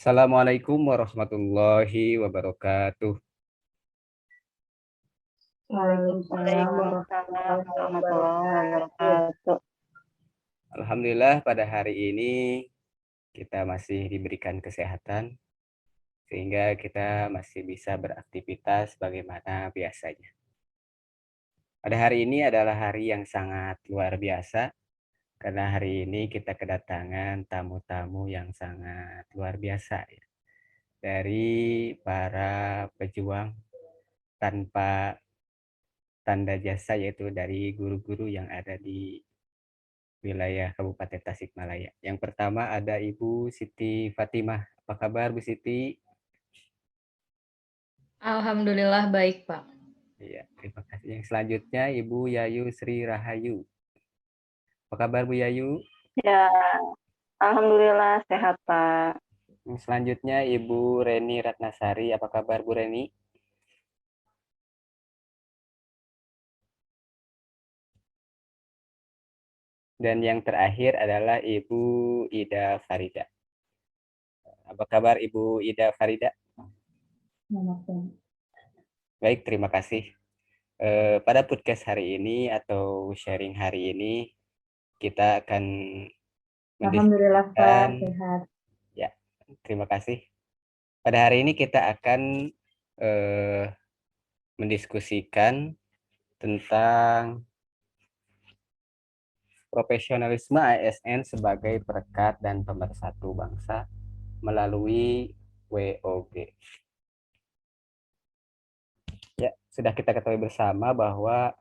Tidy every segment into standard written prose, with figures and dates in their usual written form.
Assalamualaikum warahmatullahi wabarakatuh. Waalaikumsalam Waalaikumsalam warahmatullahi warahmatullahi wabarakatuh. wabarakatuh. Alhamdulillah pada hari ini kita masih diberikan kesehatan sehingga kita masih bisa beraktivitas bagaimana biasanya. Pada hari ini adalah hari yang sangat luar biasa karena hari ini kita kedatangan tamu-tamu yang sangat luar biasa ya. Dari para pejuang tanpa tanda jasa, yaitu dari guru-guru yang ada di wilayah Kabupaten Tasikmalaya. Yang pertama ada Ibu Siti Fatimah. Apa kabar Bu Siti? Alhamdulillah baik, Pak. Iya, terima kasih. Yang selanjutnya Ibu Yayu Sri Rahayu. Apa kabar Bu Yayu? Ya, alhamdulillah sehat, Pak. Yang selanjutnya Ibu Reni Ratnasari. Apa kabar Bu Reni? Dan yang terakhir adalah Ibu Ida Farida. Apa kabar Ibu Ida Farida? Baik, terima kasih. Pada podcast hari ini atau sharing hari ini kita akan Alhamdulillah, Pak, mendiskusikan. sehat. Ya, terima kasih. Pada hari ini kita akan mendiskusikan tentang profesionalisme ASN sebagai perekat dan pemersatu bangsa melalui WOG. Ya, sudah kita ketahui bersama bahwa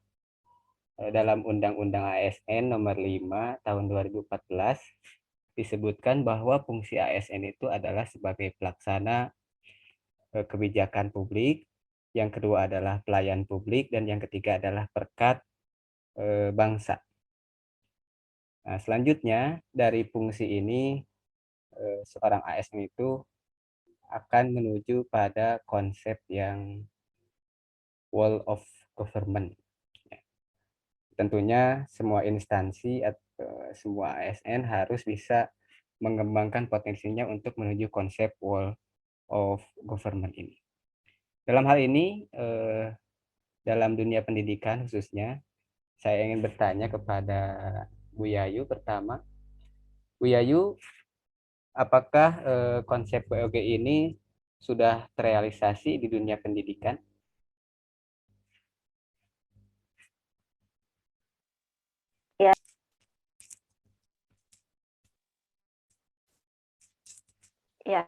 dalam Undang-Undang ASN Nomor 5 Tahun 2014 disebutkan bahwa fungsi ASN itu adalah sebagai pelaksana kebijakan publik, yang kedua adalah pelayan publik, dan yang ketiga adalah perekat bangsa. Nah, selanjutnya dari fungsi ini seorang ASN itu akan menuju pada konsep yang whole of government. Tentunya semua instansi atau semua ASN harus bisa mengembangkan potensinya untuk menuju konsep whole of government ini. Dalam hal ini, dalam dunia pendidikan khususnya, saya ingin bertanya kepada Bu Yayu pertama. Bu Yayu, apakah konsep WOG ini sudah terrealisasi di dunia pendidikan? Ya, ya,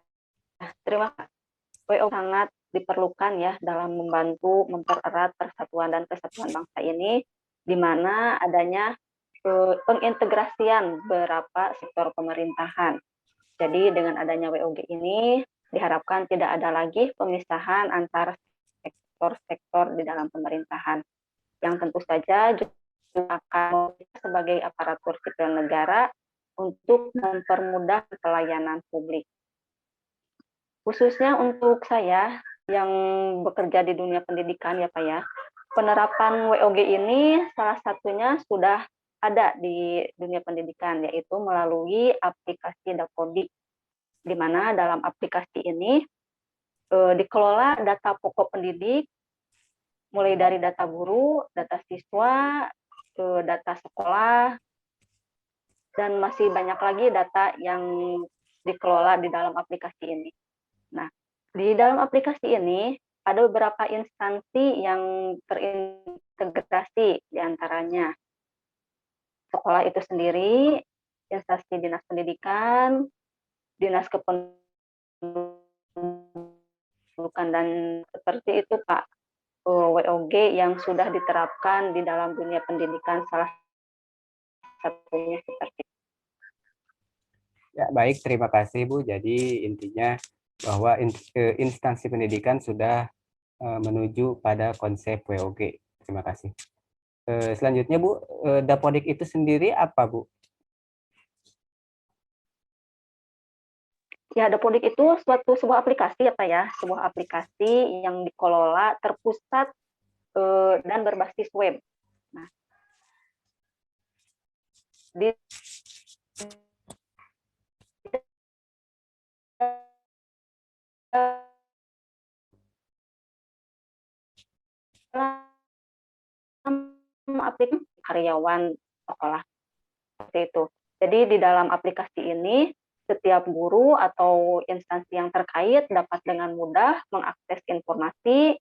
terima kasih. WO sangat diperlukan ya dalam membantu mempererat persatuan dan kesatuan bangsa ini, di mana adanya pengintegrasian beberapa sektor pemerintahan. Jadi dengan adanya WOG ini diharapkan tidak ada lagi pemisahan antara sektor-sektor di dalam pemerintahan, yang tentu saja juga akan sebagai aparatur sipil negara untuk mempermudah pelayanan publik. Khususnya untuk saya yang bekerja di dunia pendidikan ya Pak ya, penerapan WOG ini salah satunya sudah ada di dunia pendidikan, yaitu melalui aplikasi Dapodik, di mana dalam aplikasi ini dikelola data pokok pendidik, mulai dari data guru, data siswa, data sekolah, dan masih banyak lagi data yang dikelola di dalam aplikasi ini. Nah, di dalam aplikasi ini ada beberapa instansi yang terintegrasi, diantaranya sekolah itu sendiri, instansi dinas pendidikan, dinas kependudukan, dan seperti itu Pak. WOG yang sudah diterapkan di dalam dunia pendidikan, salah satunya seperti itu. Ya, baik, terima kasih Bu. Jadi intinya bahwa instansi pendidikan sudah menuju pada konsep WOG. Terima kasih. Selanjutnya Bu, Dapodik itu sendiri apa Bu? Ya, Dapodik itu sebuah aplikasi ya Pak ya, sebuah aplikasi yang dikelola terpusat dan berbasis web. Nah, di aplikasi karyawan sekolah seperti itu. Jadi di dalam aplikasi ini setiap guru atau instansi yang terkait dapat dengan mudah mengakses informasi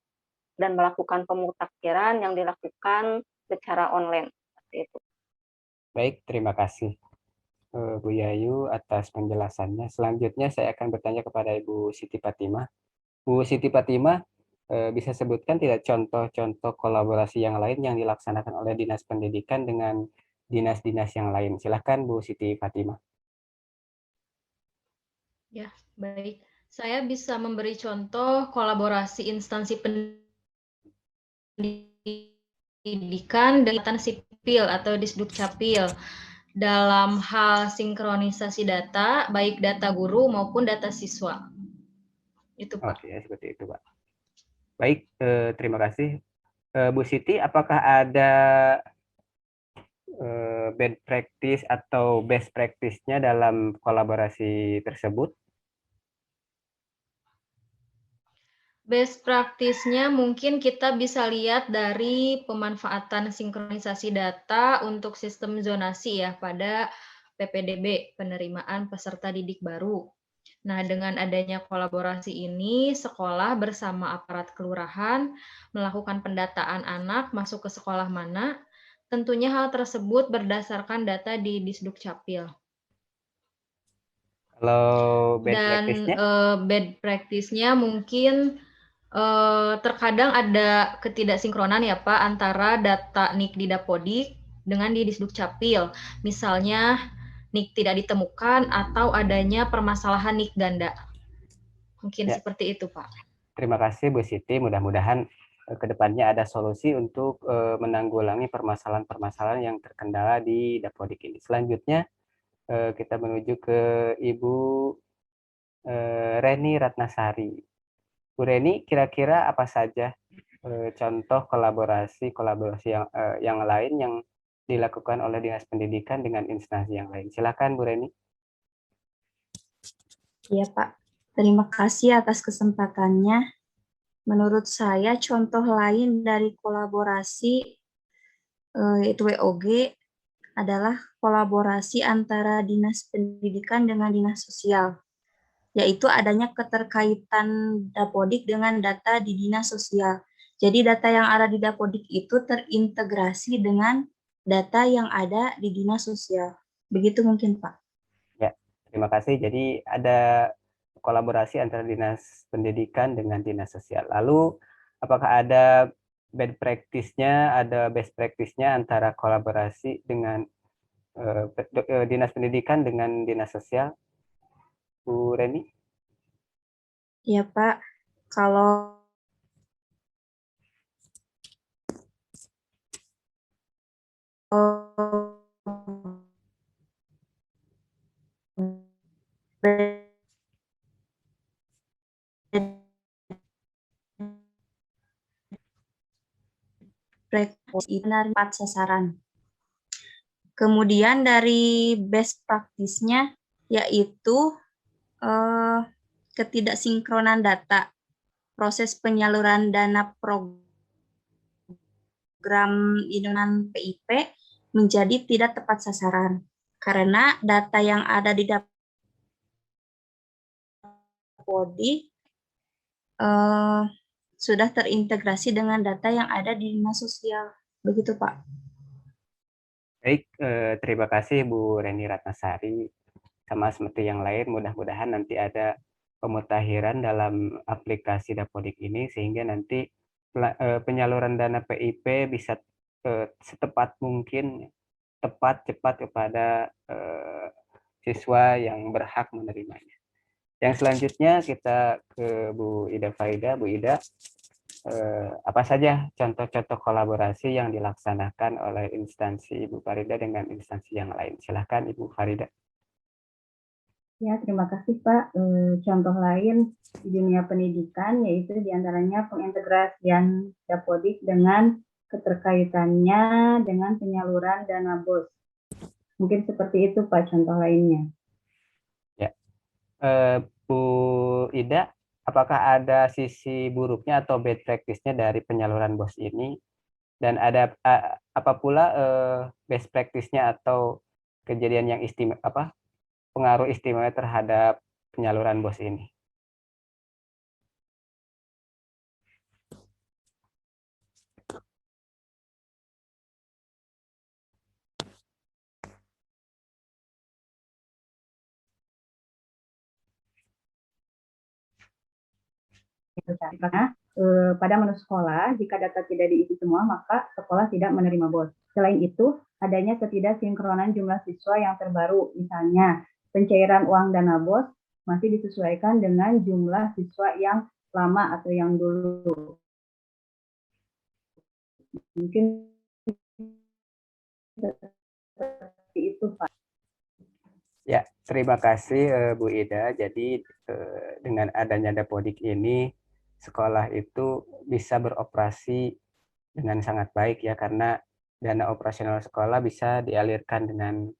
dan melakukan pemutakhiran yang dilakukan secara online seperti itu. Baik, terima kasih Bu Yayu atas penjelasannya. Selanjutnya saya akan bertanya kepada Ibu Siti Fatimah. Bu Siti Fatimah, bisa sebutkan tidak contoh-contoh kolaborasi yang lain yang dilaksanakan oleh Dinas Pendidikan dengan dinas-dinas yang lain? Silakan Bu Siti Fatimah. Ya, baik. Saya bisa memberi contoh kolaborasi instansi pendidikan dengan sipil atau Disdukcapil dalam hal sinkronisasi data, baik data guru maupun data siswa. Itu, Pak. Oke, seperti itu, Pak. Baik, terima kasih. Bu Siti, apakah ada bad practice atau best practice-nya dalam kolaborasi tersebut? Best practice-nya mungkin kita bisa lihat dari pemanfaatan sinkronisasi data untuk sistem zonasi ya pada PPDB, penerimaan peserta didik baru. Nah, dengan adanya kolaborasi ini, sekolah bersama aparat kelurahan melakukan pendataan anak masuk ke sekolah mana. Tentunya hal tersebut berdasarkan data di Disdukcapil. Kalau bad Dan practice-nya? bad practice-nya mungkin terkadang ada ketidaksinkronan ya Pak antara data NIK di Dapodik dengan di Disdukcapil. Misalnya NIK tidak ditemukan atau adanya permasalahan NIK ganda. Mungkin Ya. seperti itu, Pak. Terima kasih Bu Siti. Mudah-mudahan ke depannya ada solusi untuk menanggulangi permasalahan-permasalahan yang terkendala di Dapodik ini. Selanjutnya kita menuju ke Ibu Reni Ratnasari. Bu Reni, kira-kira apa saja contoh kolaborasi yang lain yang dilakukan oleh Dinas Pendidikan dengan instansi yang lain? Silakan Bu Reni. Iya Pak, terima kasih atas kesempatannya. Menurut saya contoh lain dari kolaborasi yaitu WOG adalah kolaborasi antara Dinas Pendidikan dengan Dinas Sosial, yaitu adanya keterkaitan Dapodik dengan data di Dinas Sosial. Jadi data yang ada di Dapodik itu terintegrasi dengan data yang ada di Dinas Sosial. Begitu mungkin Pak. Ya, terima kasih. Jadi ada kolaborasi antara Dinas Pendidikan dengan Dinas Sosial. Lalu apakah ada bad practice-nya, ada best practice-nya antara kolaborasi dengan Dinas Pendidikan dengan Dinas Sosial? Bu Reni? Ya Pak, kalau benar sasaran. Kemudian dari best practice-nya yaitu ketidaksinkronan data, proses penyaluran dana program iuran PIP menjadi tidak tepat sasaran karena data yang ada di Dapodik sudah terintegrasi dengan data yang ada di Dinas Sosial. Begitu Pak. Baik, terima kasih Bu Reni Ratnasari. Sama seperti yang lain, mudah-mudahan nanti ada pemutakhiran dalam aplikasi Dapodik ini sehingga nanti penyaluran dana PIP bisa setepat mungkin, tepat, cepat kepada siswa yang berhak menerimanya. Yang selanjutnya kita ke Bu Ida Faida. Bu Ida, apa saja contoh-contoh kolaborasi yang dilaksanakan oleh instansi Ibu Farida dengan instansi yang lain? Silahkan Ibu Farida. Ya, terima kasih Pak. Contoh lain di dunia pendidikan yaitu diantaranya pengintegrasian Dapodik dengan keterkaitannya dengan penyaluran dana BOS. Mungkin seperti itu Pak contoh lainnya. Ya, Bu Ida, apakah ada sisi buruknya atau bad practice-nya dari penyaluran BOS ini, dan ada apa pula best practice-nya atau kejadian yang pengaruh istimewa terhadap penyaluran BOS ini. Karena pada menu sekolah, jika data tidak diisi semua, maka sekolah tidak menerima BOS. Selain itu, adanya ketidaksinkronan jumlah siswa yang terbaru, misalnya pencairan uang dana BOS masih disesuaikan dengan jumlah siswa yang lama atau yang dulu. Mungkin seperti itu, Pak. Ya, terima kasih Bu Ida. Jadi dengan adanya Dapodik ini, sekolah itu bisa beroperasi dengan sangat baik ya, karena dana operasional sekolah bisa dialirkan dengan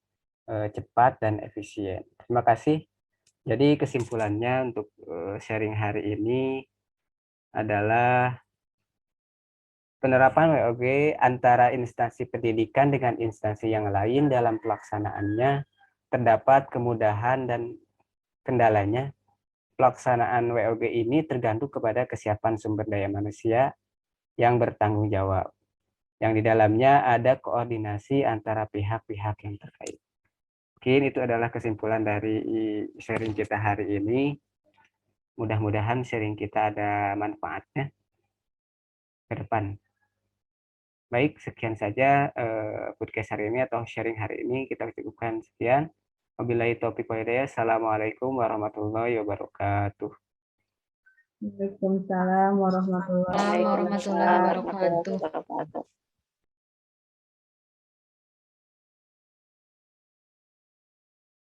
cepat dan efisien. Terima kasih. Jadi kesimpulannya untuk sharing hari ini adalah penerapan WOG antara instansi pendidikan dengan instansi yang lain dalam pelaksanaannya terdapat kemudahan dan kendalanya. Pelaksanaan WOG ini tergantung kepada kesiapan sumber daya manusia yang bertanggung jawab, yang di dalamnya ada koordinasi antara pihak-pihak yang terkait. Mungkin itu adalah kesimpulan dari sharing kita hari ini. Mudah-mudahan sharing kita ada manfaatnya ke depan. Baik, sekian saja podcast hari ini atau sharing hari ini. Kita cukupkan sekian. Wabillahi taufiq wal hidayah. Assalamualaikum warahmatullahi wabarakatuh. Waalaikumsalam warahmatullahi Warahmatullahi wabarakatuh.